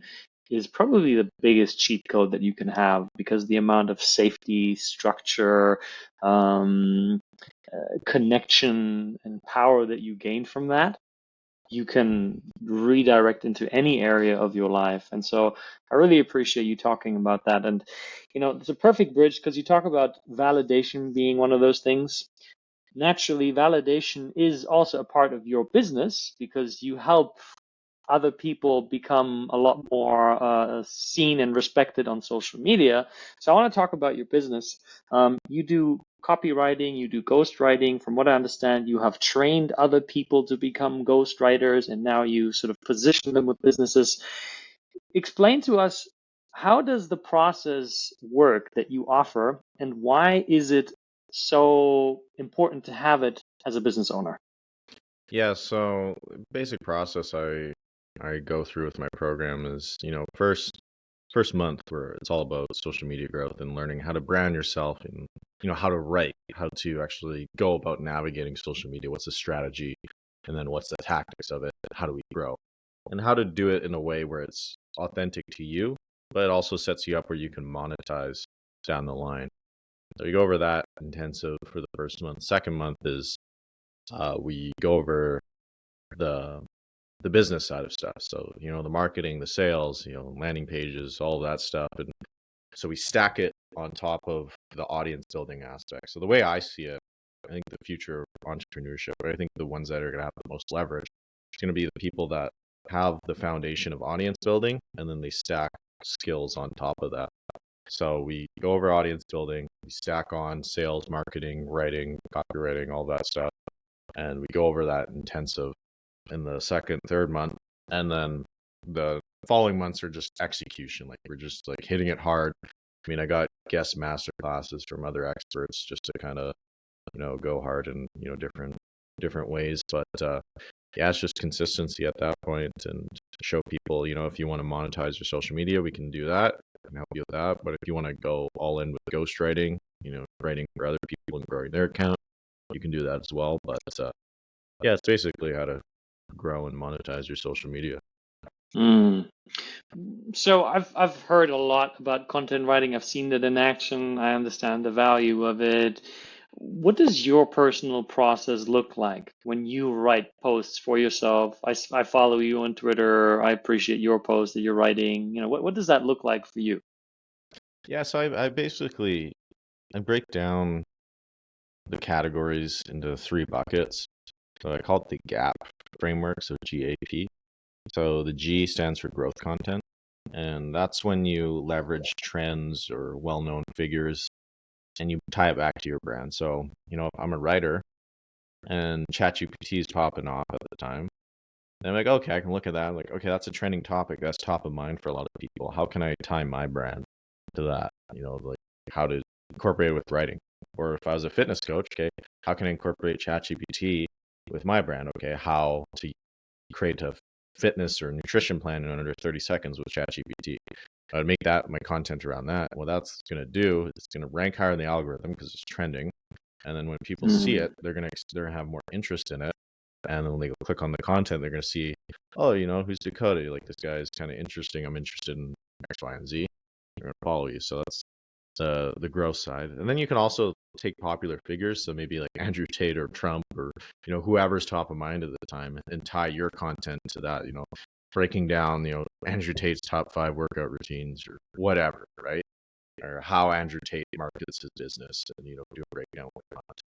is probably the biggest cheat code that you can have, because the amount of safety, structure, um, connection, and power that you gain from that, you can redirect into any area of your life. And so I really appreciate you talking about that. And, it's a perfect bridge, because you talk about validation being one of those things. Naturally, validation is also a part of your business, because you help other people become a lot more seen and respected on social media. So I want to talk about your business. You do copywriting, you do ghostwriting. From what I understand, you have trained other people to become ghostwriters, and now you sort of position them with businesses. Explain to us, how does the process work that you offer, and why is it so important to have it as a business owner? Yeah, so basic process I go through with my program is, first month where it's all about social media growth and learning how to brand yourself and how to write, how to actually go about navigating social media, what's the strategy, and then what's the tactics of it, how do we grow, and how to do it in a way where it's authentic to you, but it also sets you up where you can monetize down the line. So we go over that intensive for the first month. Second month is we go over the the business side of stuff. So, the marketing, the sales, landing pages, all of that stuff. And so we stack it on top of the audience building aspect. So the way I see it, I think the future of entrepreneurship, I think the ones that are going to have the most leverage, is going to be the people that have the foundation of audience building, and then they stack skills on top of that. So we go over audience building, we stack on sales, marketing, writing, copywriting, all that stuff. And we go over that intensive in the second, third month. And then the following months are just execution. Like we're just like hitting it hard. I mean, I got guest master classes from other experts just to kind of, go hard in, different ways. But yeah, it's just consistency at that point and show people, if you want to monetize your social media, we can do that and help you with that. But if you want to go all in with ghostwriting, writing for other people and growing their account, you can do that as well. But yeah, it's basically how to grow and monetize your social media. Mm. So I've heard a lot about content writing. I've seen it in action. I understand the value of it. What does your personal process look like when you write posts for yourself? I follow you on Twitter. I appreciate your posts that you're writing. What does that look like for you? Yeah, so I basically I break down the categories into three buckets. So I call it the GAP framework, so GAP. So the G stands for growth content, and that's when you leverage trends or well-known figures and you tie it back to your brand. So, if I'm a writer and ChatGPT is popping off at the time, and I'm like, okay, I can look at that. Like, okay, that's a trending topic. That's top of mind for a lot of people. How can I tie my brand to that? Like how to incorporate it with writing. Or if I was a fitness coach, okay, how can I incorporate ChatGPT with my brand? Okay, how to create a fitness or nutrition plan in under 30 seconds with ChatGPT. I would make that my content around that. What that's going to do is it's going to rank higher in the algorithm because it's trending. And then when people see Mm, it, they're gonna have more interest in it. And then when they go click on the content, they're gonna see, oh, who's Dakota? Like this guy is kind of interesting. I'm interested in X, Y, and Z. They're gonna follow you. So that's the growth side. And then you can also take popular figures, so maybe like Andrew Tate or Trump or whoever's top of mind at the time, and tie your content to that. Breaking down Andrew Tate's top 5 workout routines or whatever, right? Or how Andrew Tate markets his business, and do a breakdown with content.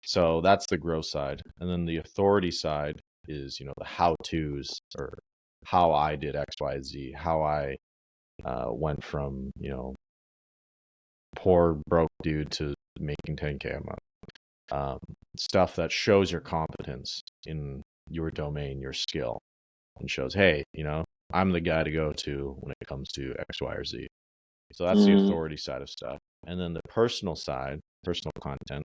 So that's the growth side. And then the authority side is, the how to's or how I did XYZ, how I went from, poor broke dude to making 10K a month. Stuff that shows your competence in your domain, your skill, and shows, hey, I'm the guy to go to when it comes to X, Y, or Z. So that's the Mm. authority side of stuff. And then the personal side, personal content,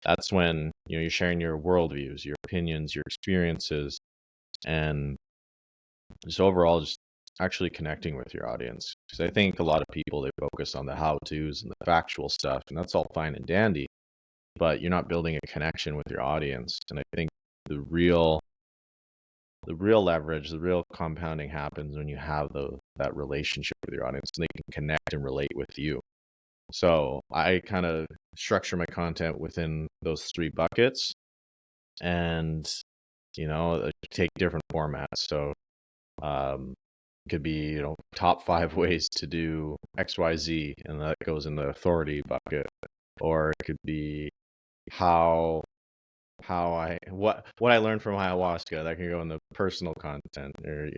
that's when you're sharing your worldviews, your opinions, your experiences, and just overall just actually connecting with your audience. Because I think a lot of people, they focus on the how-tos and the factual stuff, and that's all fine and dandy, but you're not building a connection with your audience. And I think the real leverage, the real compounding happens when you have that relationship with your audience and they can connect and relate with you. So I kind of structure my content within those three buckets, and take different formats. So it could be top 5 ways to do XYZ, and that goes in the authority bucket. Or it could be what I learned from ayahuasca, that can go in the personal content, or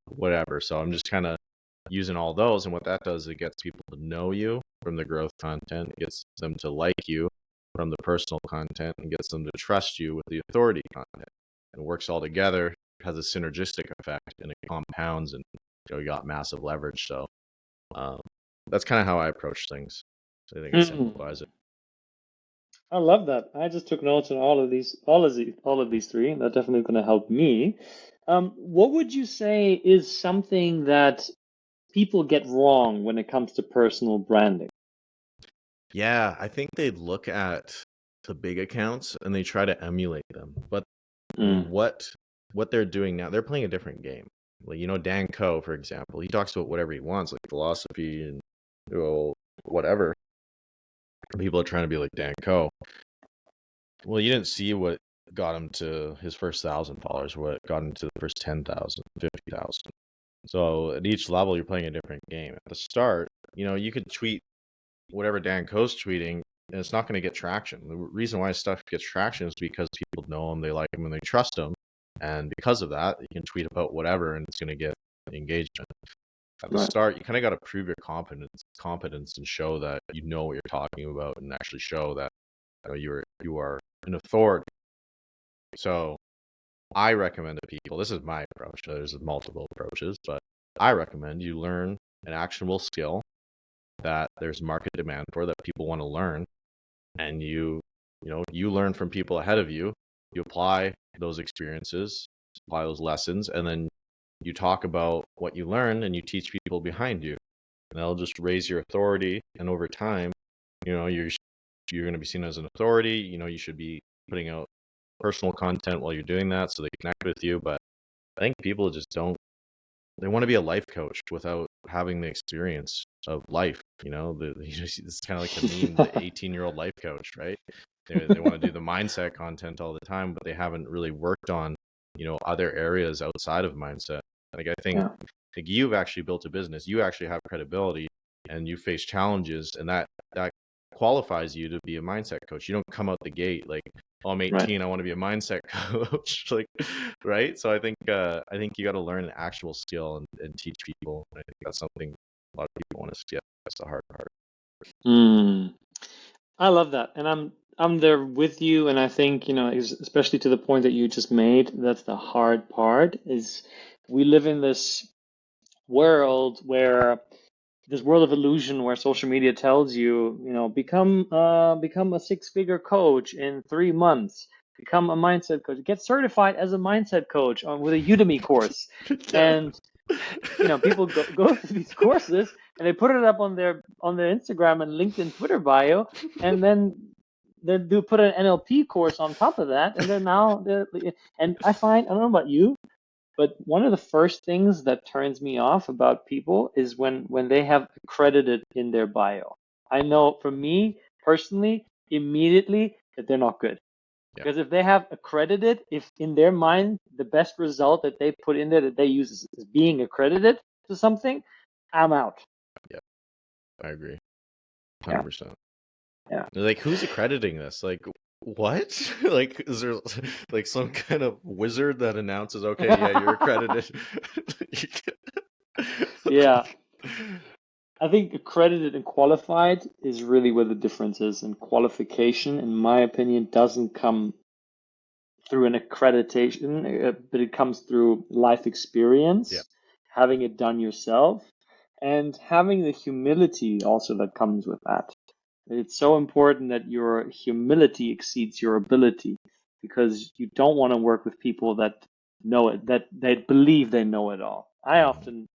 whatever. So I'm just kind of using all those, and what that does, it gets people to know you from the growth content, it gets them to like you from the personal content, and gets them to trust you with the authority content. And it works all together, has a synergistic effect, and it compounds, and you got massive leverage. So that's kind of how I approach things. So I think it Mm. simplifies it. I love that. I just took notes on all of these three. That's definitely going to help me. What would you say is something that people get wrong when it comes to personal branding? Yeah, I think they look at the big accounts and they try to emulate them. But Mm. what they're doing now, they're playing a different game. Like, Dan Coe, for example, he talks about whatever he wants, like philosophy and whatever. People are trying to be like Dan Coe. Well, you didn't see what got him to his first 1,000 followers, what got him to the first 10,000, 50,000. So at each level, you're playing a different game. At the start, you could tweet whatever Dan Coe's tweeting, and it's not going to get traction. The reason why stuff gets traction is because people know him, they like him, and they trust him. And because of that, you can tweet about whatever, and it's going to get engagement. At the Right. start, you kind of got to prove your competence, and show that you know what you're talking about, and actually show that you are an authority. So I recommend to people, this is my approach. There's multiple approaches, but I recommend you learn an actionable skill that there's market demand for, that people want to learn, and you learn from people ahead of you. You apply those experiences, apply those lessons, and then you talk about what you learn, and you teach people behind you, and that'll just raise your authority. And over time, you're going to be seen as an authority. You should be putting out personal content while you're doing that, so they connect with you. But I think people just don't, they want to be a life coach without having the experience of life. It's kind of like the meme, the 18-year-old life coach, right? They want to do the mindset content all the time, but they haven't really worked on, other areas outside of mindset. Like, I think, Yeah. you've actually built a business, you actually have credibility, and you face challenges, and that qualifies you to be a mindset coach. You don't come out the gate like, oh, I'm 18, Right. I want to be a mindset coach. Like, right? So I think you got to learn an actual skill, and teach people. I think that's something a lot of people want to skip. That's the hard part. Mm. I love that, and I'm there with you. And I think, especially to the point that you just made, that's the hard part. Is we live in this world of illusion where social media tells you, become a six-figure coach in 3 months, become a mindset coach, get certified as a mindset coach with a Udemy course, Yeah. and people go through these courses and they put it up on their Instagram and LinkedIn, Twitter bio, and then they do put an NLP course on top of that, and and I don't know about you, but one of the first things that turns me off about people is when they have accredited in their bio. I know for me personally, immediately, that they're not good. Yeah. Because if they have accredited, if in their mind the best result that they put in there that they use is being accredited to something, I'm out. Yeah. I agree. Yeah, 100%. yeah. Like, who's accrediting this? Like, what? Like, is there like some kind of wizard that announces, okay, yeah, you're accredited? Yeah. I think accredited and qualified is really where the difference is. And qualification, in my opinion, doesn't come through an accreditation, but it comes through life Yeah. experience, having it done yourself, and having the humility also that comes with that. It's so important that your humility exceeds your ability because you don't want to work with people that know it, that they believe they know it all. I Mhm. often,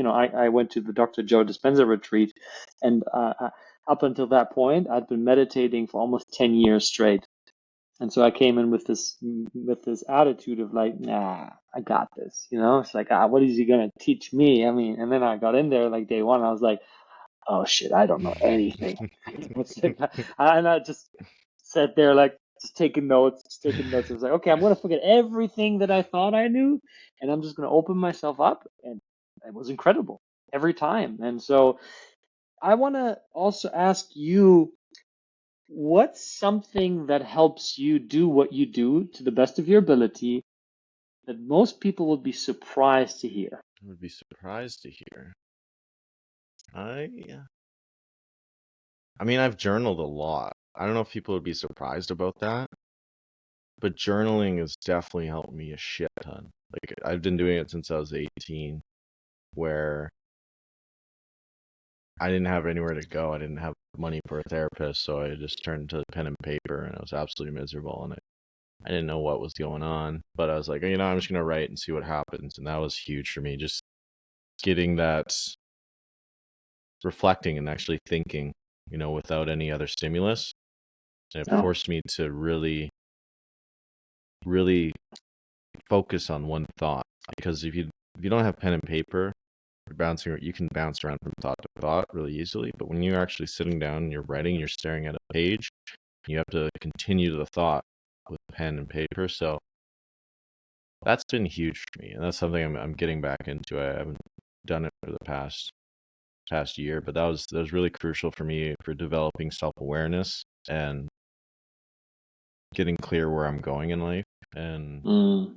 I went to the Dr. Joe Dispenza retreat, and up until that point, I'd been meditating for almost 10 years straight. And so I came in with this attitude of like, nah, I got this. It's like, what is he gonna teach me? I mean, and then I got in there like day one, I was like, oh shit, I don't know anything. It's like, and I just sat there like just taking notes, just taking notes. I was like, okay, I'm gonna forget everything that I thought I knew, and I'm just gonna open myself up, and it was incredible every time. And so I want to also ask you, what's something that helps you do what you do to the best of your ability that most people would be surprised to hear? I would be surprised to hear. I I mean, I've journaled a lot. I don't know if people would be surprised about that, but journaling has definitely helped me a shit ton. Like I've been doing it since I was 18, where I didn't have anywhere to go. I didn't have money for a therapist, so I just turned to pen and paper, and I was absolutely miserable. And I didn't know what was going on, but I was like, I'm just gonna write and see what happens, and that was huge for me. Just getting that reflecting and actually thinking, without any other stimulus. And it Oh, forced me to really, really focus on one thought. Because if you don't have pen and paper, you can bounce around from thought to thought really easily. But when you're actually sitting down and you're writing, you're staring at a page, you have to continue the thought with pen and paper. So that's been huge for me, and that's something I'm getting back into. I haven't done it for the past year, but that was really crucial for me for developing self-awareness and getting clear where I'm going in life, and mm,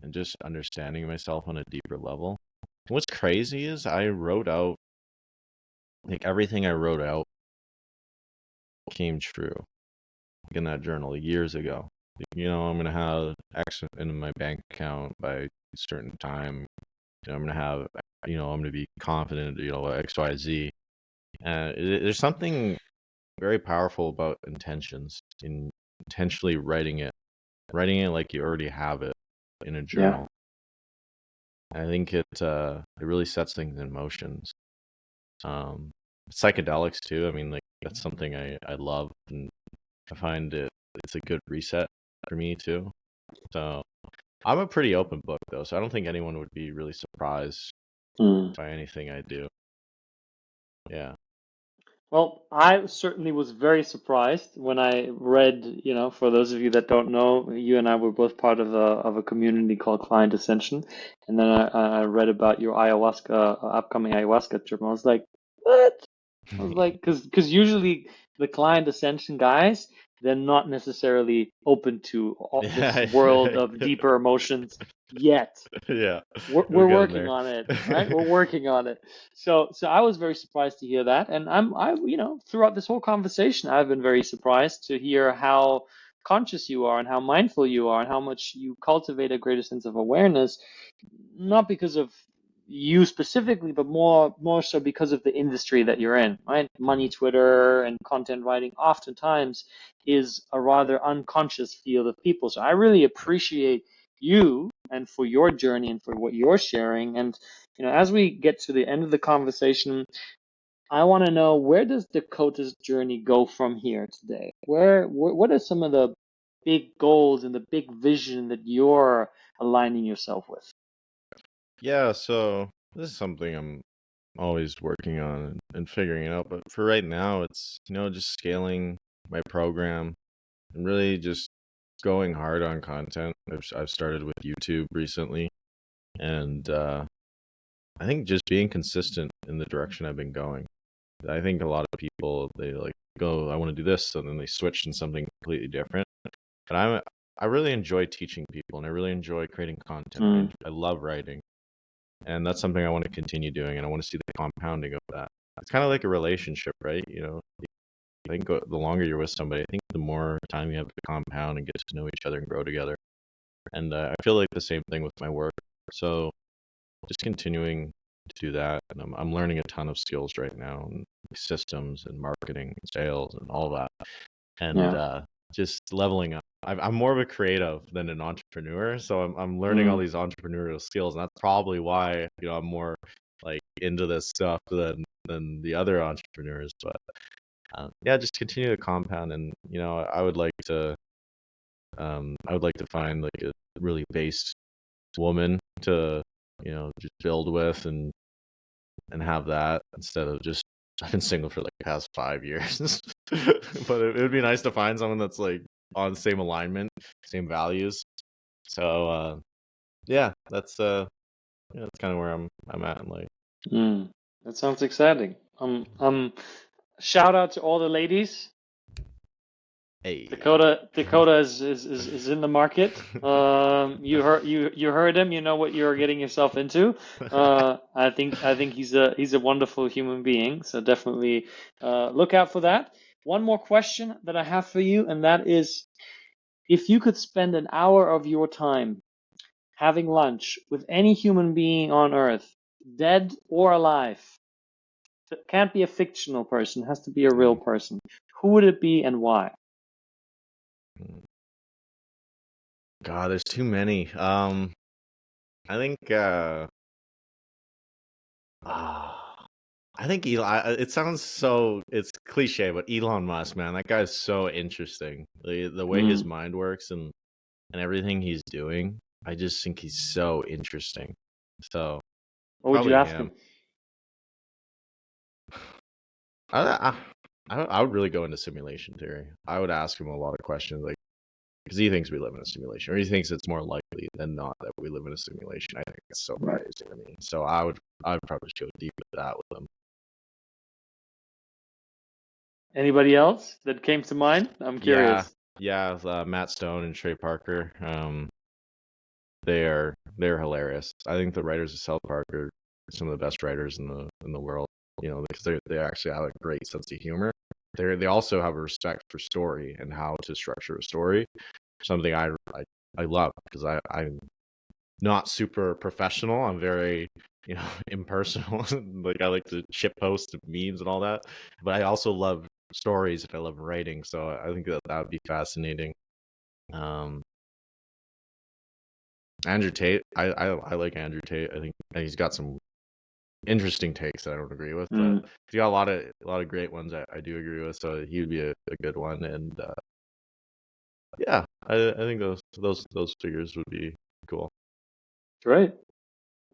and just understanding myself on a deeper level. And what's crazy is I wrote out, like, everything I wrote out came true, like, in that journal years ago. I'm gonna have X in my bank account by a certain time. I'm gonna have, I'm gonna be confident, X, Y, Z. There's something very powerful about intentions, in intentionally writing it like you already have it in a yeah. journal. I think it really sets things in motions. Um, Psychedelics too. I mean, like, that's something I love, and I find it's a good reset for me too. So I'm a pretty open book though, so I don't think anyone would be really surprised Mm. by anything I do. Yeah. Well, I certainly was very surprised when I read, for those of you that don't know, you and I were both part of a community called Client Ascension, and then I read about your upcoming ayahuasca trip, and I was like, what? I was like, because usually the Client Ascension guys, they're not necessarily open to this Yeah. world of deeper emotions yet. Yeah. We'll We're get in working there. on it, right? We're working on it. So I was very surprised to hear that, and throughout this whole conversation, I've been very surprised to hear how conscious you are and how mindful you are and how much you cultivate a greater sense of awareness, not because of you specifically, but more so because of the industry that you're in, right? Money, Mhm. Twitter, and content writing oftentimes is a rather unconscious field of people. So I really appreciate you and for your journey and for what you're sharing. And as we get to the end of the conversation, I want to know, where does Dakota's journey go from here today? What are some of the big goals and the big vision that you're aligning yourself with? Yeah, so this is something I'm always working on and figuring it out. But for right now, it's, just scaling my program and really just going hard on content. I've started with YouTube recently, and I think just being consistent in the direction I've been going. I think a lot of people, they like go, I want to do this, and then they switch to something completely different. But I really enjoy teaching people, and I really enjoy creating content. Mm, I love writing, and that's something I want to continue doing, and I want to see the compounding of that. It's kind of like a relationship, right? I think the longer you're with somebody, I think the more time you have to compound and get to know each other and grow together. And I feel like the same thing with my work. So just continuing to do that. And I'm learning a ton of skills right now, and systems and marketing and sales and all that. And Yeah. just leveling up. I'm more of a creative than an entrepreneur, so I'm learning all Mm. these entrepreneurial skills, and that's probably why I'm more like into this stuff than the other entrepreneurs. But yeah, just continue to compound, and I would like to find like a really based woman to just build with and have that instead of just I've been single for like the past 5 years. But it would be nice to find someone that's like on the same alignment, same values. So yeah, that's kind of where I'm at in life. Mm. That sounds exciting. Shout out to all the ladies. Hey. Dakota is in the market. You heard him. You know what you're getting yourself into. I think he's a wonderful human being. So definitely look out for that. One more question that I have for you, and that is, if you could spend an hour of your time having lunch with any human being on Earth, dead or alive, it can't be a fictional person, it has to be a real Mm. person. Who would it be and why? God, there's too many. I think I think it sounds so, it's cliche, but Elon Musk, man, that guy's so interesting. The way his Mm. mind works and everything he's doing, I just think he's so interesting. So What would you probably ask him. him? I, I would really go into simulation theory. I would ask him a lot of questions, like because he thinks we live in a simulation, or he thinks it's more likely than not that we live in a simulation. I think it's so Right. crazy to me. So I would probably go deep into that with him. Anybody else that came to mind? I'm Yeah, curious. yeah, Matt Stone and Trey Parker. They're hilarious. I think the writers of South Park are some of the best writers in the world. Because they actually have a great sense of humor. They also have a respect for story and how to structure a story. Something I love because I'm not super professional. I'm very impersonal. Like I like to shit post memes and all that. But I also love stories and I love writing. So I think that would be fascinating. Um, Andrew Tate. I like Andrew Tate. I think he's got some interesting takes that I don't agree with, but Mm. he's got a lot of great ones I do agree with. So he would be a good one. And yeah, I think those figures would be cool. Great.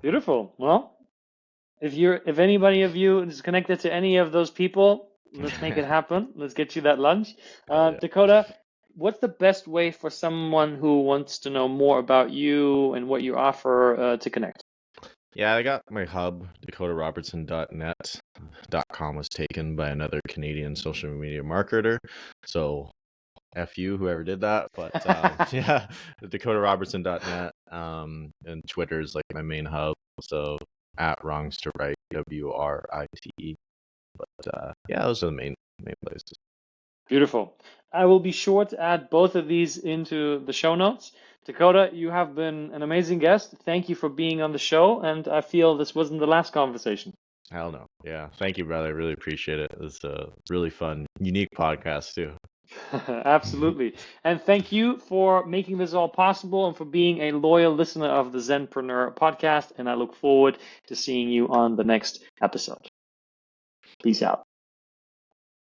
Beautiful. Well, if anybody of you is connected to any of those people, let's make it happen. Let's get you that lunch. Hell yeah. Dakota, what's the best way for someone who wants to know more about you and what you offer to connect? Yeah, I got my hub, DakotaRobertson.net. .com was taken by another Canadian social media marketer. So F you, whoever did that. But yeah, DakotaRobertson.net. And Twitter is like my main hub. So at Wrongs to Right, WRITE. But yeah, those are the main places. Beautiful. I will be sure to add both of these into the show notes. Dakota, you have been an amazing guest. Thank you for being on the show, and I feel this wasn't the last conversation. Hell no. Yeah. Thank you, brother. I really appreciate it. It's a really fun, unique podcast too. Absolutely. And thank you for making this all possible and for being a loyal listener of the Zenpreneur podcast. And I look forward to seeing you on the next episode. Peace out.